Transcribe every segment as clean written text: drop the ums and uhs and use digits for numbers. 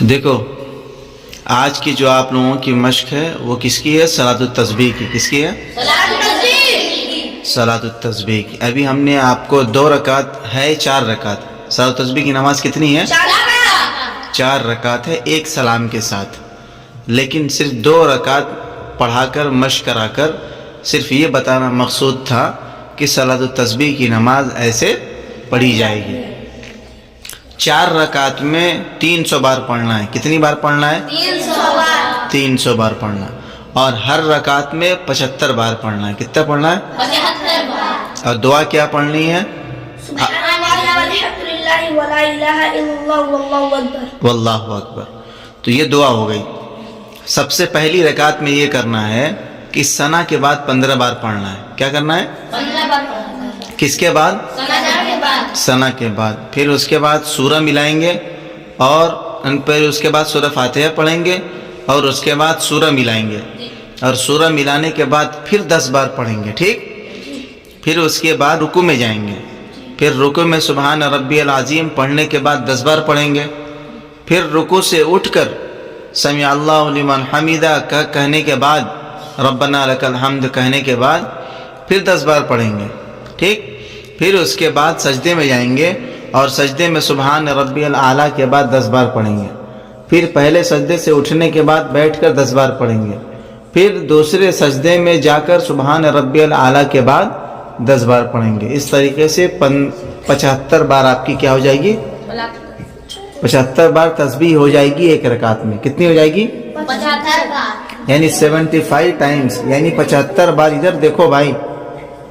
دیکھو آج کی جو آپ لوگوں کی مشق ہے وہ کس کی ہے؟ صلاۃ التسبیح کی۔ کس کی ہے؟ صلاۃ التسبیح کی۔ ابھی ہم نے آپ کو 2 رکعت ہے، 4 رکعت۔ صلاۃ التسبیح کی نماز کتنی ہے؟ 4 رکعت ہے ایک سلام کے ساتھ، لیکن صرف 2 رکعت پڑھا کر مشق کرا کر صرف یہ بتانا مقصود تھا کہ صلاۃ التسبیح کی نماز ایسے پڑھی جائے گی۔ 4 رکعت میں 300 بار پڑھنا ہے۔ کتنی بار پڑھنا ہے؟ 300 بار پڑھنا ہے، اور ہر رکعت میں 75 بار پڑھنا ہے۔ کتنا پڑھنا ہے؟ 75 بار۔ اور دعا کیا پڑھنی ہے؟ سبحان اللہ والحمد للہ ولا الہ الا اللہ واللہ اکبر۔ واللہ اکبر۔ تو یہ دعا ہو گئی۔ سب سے پہلی رکعت میں یہ کرنا ہے کہ ثنا کے بعد 15 بار پڑھنا ہے۔ کیا کرنا ہے؟ 15 بار پڑھنا ہے۔ کس کے بعد؟ ثنا کے بعد۔ ثنا کے بعد۔ پھر اس کے بعد سورہ ملائیں گے، اور پھر اس کے بعد سورہ فاتحہ پڑھیں گے، اور اس کے بعد سورہ ملائیں گے، اور سورہ ملانے کے بعد پھر 10 بار پڑھیں گے۔ ٹھیک؟ پھر اس کے بعد رکوع میں جائیں گے، پھر رکوع میں سبحان ربی العظیم پڑھنے کے بعد 10 بار پڑھیں گے، پھر رکوع سے اٹھ کر سمع اللہ لمن حمیدہ کہنے کے بعد ربنا لک الحمد کہنے کے بعد پھر 10 بار پڑھیں گے۔ ٹھیک؟ پھر اس کے بعد سجدے میں جائیں گے، اور سجدے میں سبحان ربی الاعلیٰ کے بعد 10 بار پڑھیں گے، پھر پہلے سجدے سے اٹھنے کے بعد بیٹھ کر 10 بار پڑھیں گے، پھر دوسرے سجدے میں جا کر سبحان ربی الاعلیٰ کے بعد 10 بار پڑھیں گے۔ اس طریقے سے 75 بار آپ کی کیا ہو جائے گی؟ 75 بار تسبیح ہو جائے گی ایک رکعت میں۔ کتنی ہو جائے گی؟ 75 بار۔ یعنی 75 ٹائمز، یعنی 75 بار۔ ادھر دیکھو بھائی،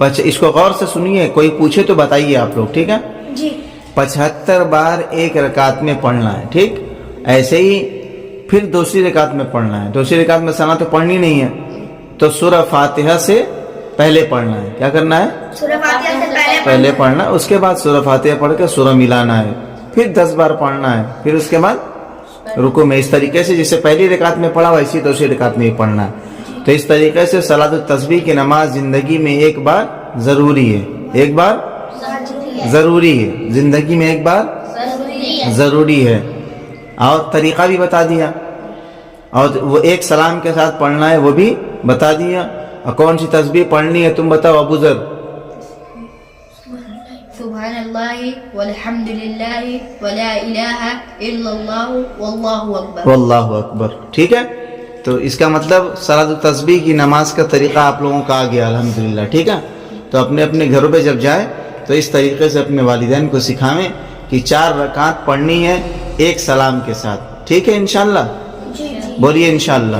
اس کو غور سے سنیے، کوئی پوچھے تو بتائیے آپ لوگ، ٹھیک ہے؟ جی۔ 75 بار ایک رکعت میں پڑھنا ہے۔ ٹھیک؟ ایسے ہی پھر دوسری رکعت میں پڑھنا ہے۔ دوسری رکعت میں ثنا تو پڑھنی نہیں ہے، تو سورہ فاتحہ سے پہلے پڑھنا ہے۔ کیا کرنا ہے؟ سورہ فاتحہ سے پہلے پڑھنا ہے، اس کے بعد سورہ فاتحہ پڑھ کے سورہ ملانا ہے، پھر 10 بار پڑھنا ہے، پھر اس کے بعد رکوع میں۔ اس طریقے سے جسے پہلی رکعت میں پڑھا ویسی دوسری رکعت میں ہی پڑھنا ہے۔ تو اس طریقے سے صلاۃ التسبیح کی نماز زندگی میں ایک بار ضروری ہے، ایک بار ضروری ہے، زندگی میں ایک بار ضروری ہے۔ اور طریقہ بھی بتا دیا، اور وہ ایک سلام کے ساتھ پڑھنا ہے وہ بھی بتا دیا۔ اور کون سی تسبیح پڑھنی ہے تم بتاؤ ابو ذر؟ سبحان اللہ والحمد للہ ولا الہ الا اللہ واللہ اکبر۔ واللہ اکبر۔ ٹھیک ہے؟ تو اس کا مطلب صلاۃ التسبیح کی نماز کا طریقہ آپ لوگوں کا آ گیا الحمدللہ۔ ٹھیک ہے؟ تو اپنے اپنے گھروں پہ جب جائے تو اس طریقے سے اپنے والدین کو سکھاویں کہ 4 رکعت پڑھنی ہے ایک سلام کے ساتھ۔ ٹھیک ہے؟ انشاءاللہ جی جی۔ بولیے انشاءاللہ۔